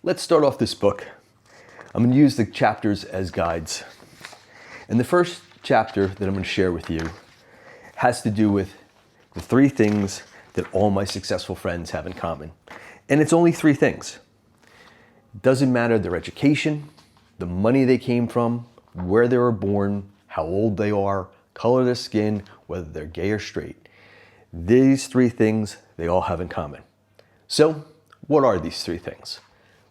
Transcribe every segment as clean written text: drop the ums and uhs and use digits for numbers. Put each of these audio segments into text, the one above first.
Let's start off this book. I'm going to use the chapters as guides. And the first chapter that I'm going to share with you has to do with the 3 things that all my successful friends have in common. And it's only 3 things. It doesn't matter their education, the money they came from, where they were born, how old they are, color of their skin, whether they're gay or straight. These 3 things they all have in common. So, what are these 3 things?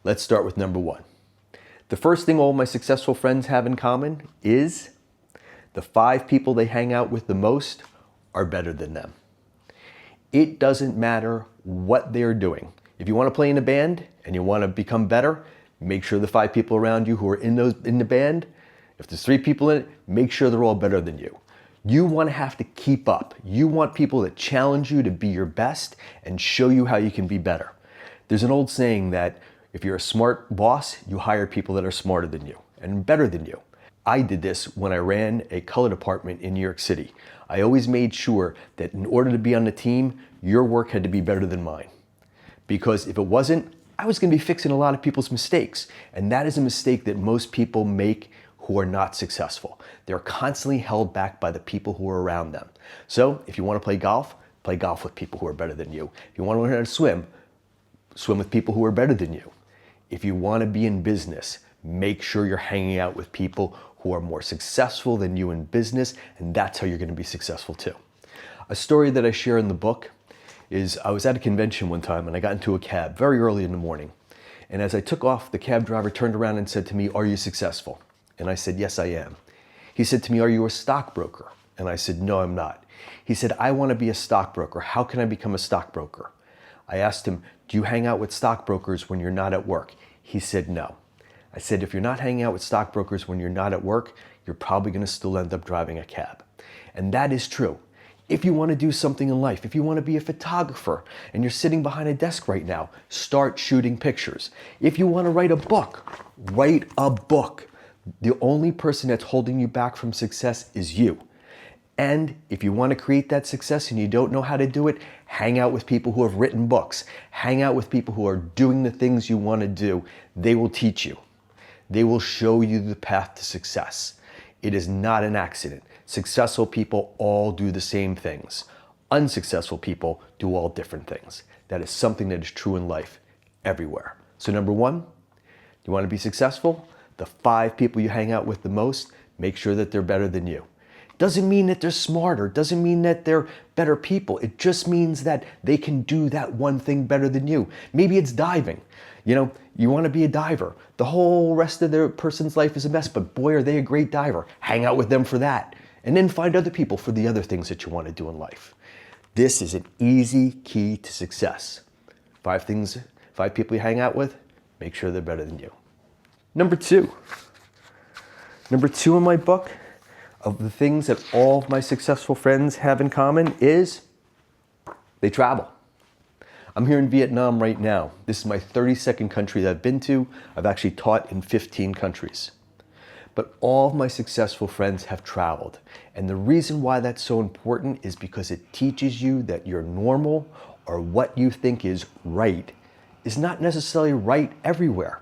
Let's start with number 1. The first thing all my successful friends have in common is the 5 people they hang out with the most are better than them. It doesn't matter what they're doing. If you want to play in a band and you want to become better, make sure the 5 people around you who are in the band, if there's 3 people in it, make sure they're all better than you. You want to have to keep up. You want people that challenge you to be your best and show you how you can be better. There's an old saying that if you're a smart boss, you hire people that are smarter than you and better than you. I did this when I ran a color department in New York City. I always made sure that in order to be on the team, your work had to be better than mine. Because if it wasn't, I was going to be fixing a lot of people's mistakes. And that is a mistake that most people make who are not successful. They're constantly held back by the people who are around them. So if you want to play golf with people who are better than you. If you want to learn how to swim with people who are better than you. If you want to be in business, make sure you're hanging out with people who are more successful than you in business, and that's how you're going to be successful too. A story that I share in the book is I was at a convention one time and I got into a cab very early in the morning. And as I took off, the cab driver turned around and said to me, "Are you successful?" And I said, "Yes, I am." He said to me, "Are you a stockbroker?" And I said, "No, I'm not." He said, "I want to be a stockbroker. How can I become a stockbroker?" I asked him, "Do you hang out with stockbrokers when you're not at work?" He said, "No." I said, "If you're not hanging out with stockbrokers when you're not at work, you're probably going to still end up driving a cab." And that is true. If you want to do something in life, if you want to be a photographer and you're sitting behind a desk right now, start shooting pictures. If you want to write a book, write a book. The only person that's holding you back from success is you. And if you want to create that success and you don't know how to do it, hang out with people who have written books. Hang out with people who are doing the things you want to do. They will teach you. They will show you the path to success. It is not an accident. Successful people all do the same things. Unsuccessful people do all different things. That is something that is true in life everywhere. So number 1, you want to be successful? The 5 people you hang out with the most, make sure that they're better than you. Doesn't mean that they're smarter, doesn't mean that they're better people. It just means that they can do that one thing better than you. Maybe it's diving. You want to be a diver. The whole rest of their person's life is a mess, but boy, are they a great diver. Hang out with them for that. And then find other people for the other things that you want to do in life. This is an easy key to success. 5 people you hang out with, make sure they're better than you. Number 2 in my book of the things that all of my successful friends have in common is they travel. I'm here in Vietnam right now. This is my 32nd country that I've been to. I've actually taught in 15 countries. But all of my successful friends have traveled. And the reason why that's so important is because it teaches you that your normal or what you think is right is not necessarily right everywhere.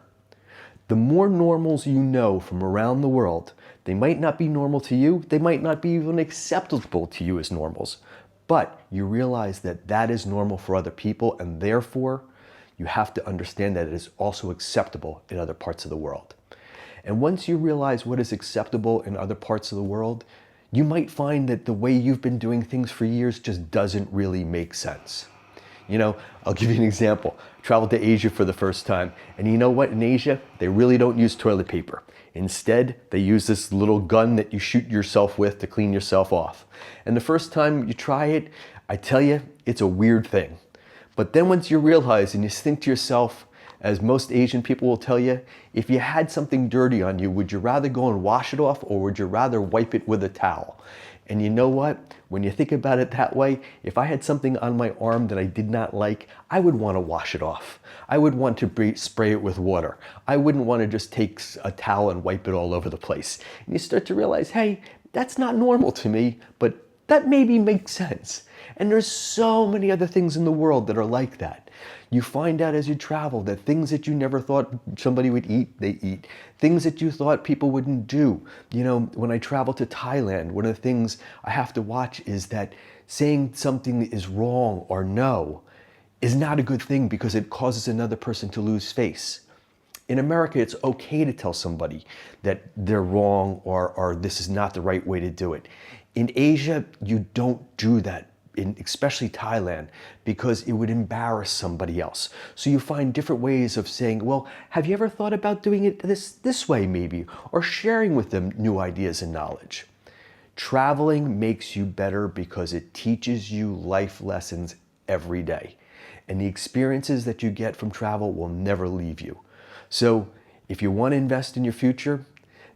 The more normals you know from around the world, they might not be normal to you, they might not be even acceptable to you as normals, but you realize that that is normal for other people, and therefore you have to understand that it is also acceptable in other parts of the world. And once you realize what is acceptable in other parts of the world, you might find that the way you've been doing things for years just doesn't really make sense. I'll give you an example. I traveled to Asia for the first time, and you know what? In Asia, they really don't use toilet paper. Instead, they use this little gun that you shoot yourself with to clean yourself off. And the first time you try it, I tell you, it's a weird thing. But then once you realize and you think to yourself, as most Asian people will tell you, if you had something dirty on you, would you rather go and wash it off, or would you rather wipe it with a towel? And you know what? When you think about it that way, if I had something on my arm that I did not like, I would want to wash it off. I would want to spray it with water. I wouldn't want to just take a towel and wipe it all over the place. And you start to realize, hey, that's not normal to me, but that maybe makes sense. And there's so many other things in the world that are like that. You find out as you travel that things that you never thought somebody would eat, they eat. Things that you thought people wouldn't do. You know, when I travel to Thailand, one of the things I have to watch is that saying something is wrong or no is not a good thing because it causes another person to lose face. In America, it's okay to tell somebody that they're wrong or this is not the right way to do it. In Asia, you don't do that, especially Thailand, because it would embarrass somebody else. So you find different ways of saying, well, have you ever thought about doing it this way maybe? Or sharing with them new ideas and knowledge. Traveling makes you better because it teaches you life lessons every day. And the experiences that you get from travel will never leave you. So if you want to invest in your future,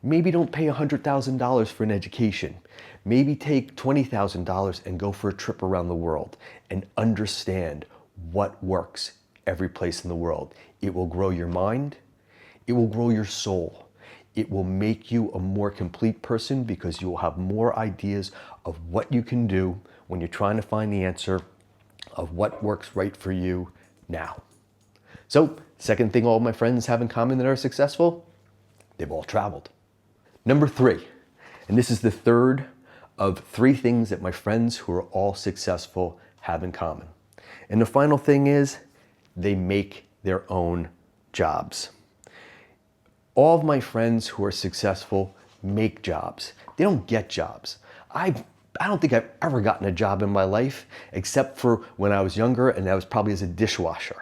maybe don't pay $100,000 for an education. Maybe take $20,000 and go for a trip around the world and understand what works every place in the world. It will grow your mind. It will grow your soul. It will make you a more complete person because you will have more ideas of what you can do when you're trying to find the answer of what works right for you now. So, second thing all my friends have in common that are successful, they've all traveled. Number 3, and this is the third of 3 things that my friends who are all successful have in common. And the final thing is they make their own jobs. All of my friends who are successful make jobs. They don't get jobs. I don't think I've ever gotten a job in my life except for when I was younger, and that was probably as a dishwasher.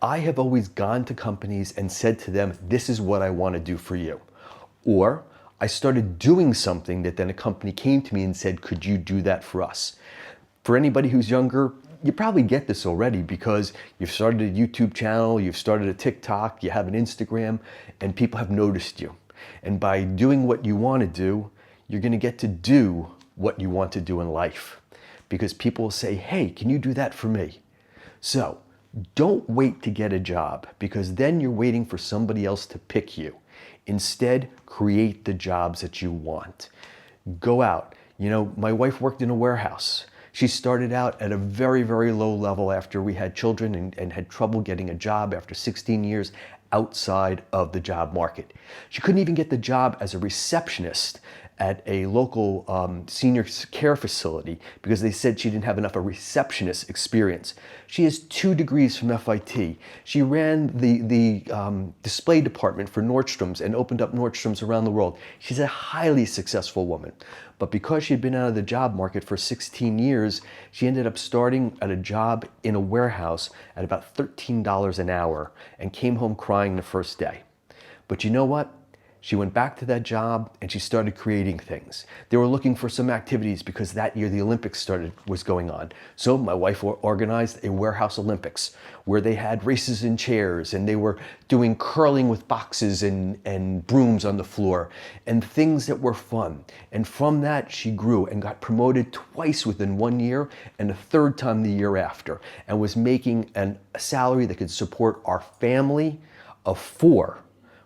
I have always gone to companies and said to them, this is what I want to do for you. Or I started doing something that then a company came to me and said, could you do that for us? For anybody who's younger, you probably get this already because you've started a YouTube channel, you've started a TikTok, you have an Instagram, and people have noticed you. And by doing what you want to do, you're going to get to do what you want to do in life. Because people will say, hey, can you do that for me? So, don't wait to get a job because then you're waiting for somebody else to pick you. Instead, create the jobs that you want. Go out. You know, my wife worked in a warehouse. She started out at a very, very low level after we had children and had trouble getting a job after 16 years outside of the job market. She couldn't even get the job as a receptionist at a local senior care facility because they said she didn't have enough of receptionist experience. She has 2 degrees from FIT. She ran the display department for Nordstrom's and opened up Nordstrom's around the world. She's a highly successful woman. But because she had been out of the job market for 16 years, she ended up starting at a job in a warehouse at about $13 an hour and came home crying the first day. But you know what? She went back to that job and she started creating things. They were looking for some activities because that year the Olympics was going on. So my wife organized a warehouse Olympics where they had races in chairs and they were doing curling with boxes and brooms on the floor and things that were fun. And from that she grew and got promoted twice within 1 year and a 3rd time the year after and was making a salary that could support our family of 4.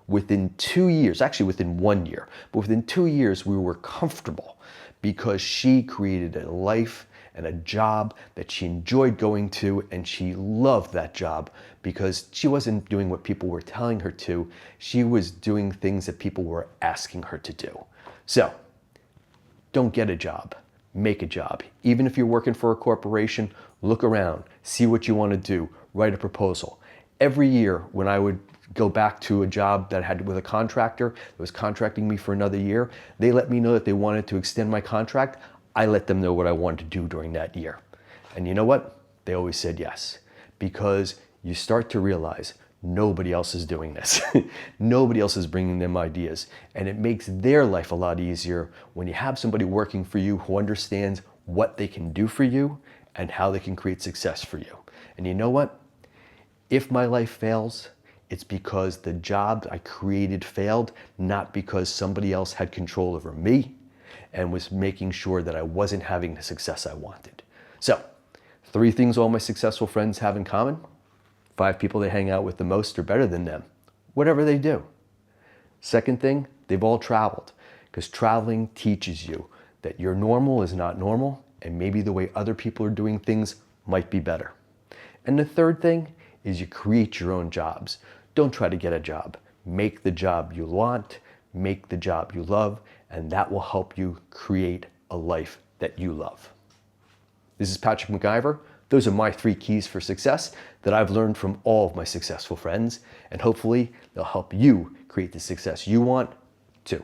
Within 2 years, actually within 1 year, but within 2 years we were comfortable because she created a life and a job that she enjoyed going to, and she loved that job because she wasn't doing what people were telling her to. She was doing things that people were asking her to do. So, don't get a job, make a job. Even if you're working for a corporation, look around, see what you want to do, write a proposal. Every year when I would go back to a job that I had with a contractor that was contracting me for another year, they let me know that they wanted to extend my contract. I let them know what I wanted to do during that year. And you know what? They always said yes. Because you start to realize nobody else is doing this. Nobody else is bringing them ideas. And it makes their life a lot easier when you have somebody working for you who understands what they can do for you and how they can create success for you. And you know what? If my life fails, it's because the job I created failed, not because somebody else had control over me and was making sure that I wasn't having the success I wanted. So, 3 things all my successful friends have in common. 5 people they hang out with the most are better than them, whatever they do. Second thing, they've all traveled because traveling teaches you that your normal is not normal and maybe the way other people are doing things might be better. And the third thing is you create your own jobs. Don't try to get a job. Make the job you want, make the job you love, and that will help you create a life that you love. This is Patrick McIvor. Those are my 3 keys for success that I've learned from all of my successful friends, and hopefully they'll help you create the success you want too.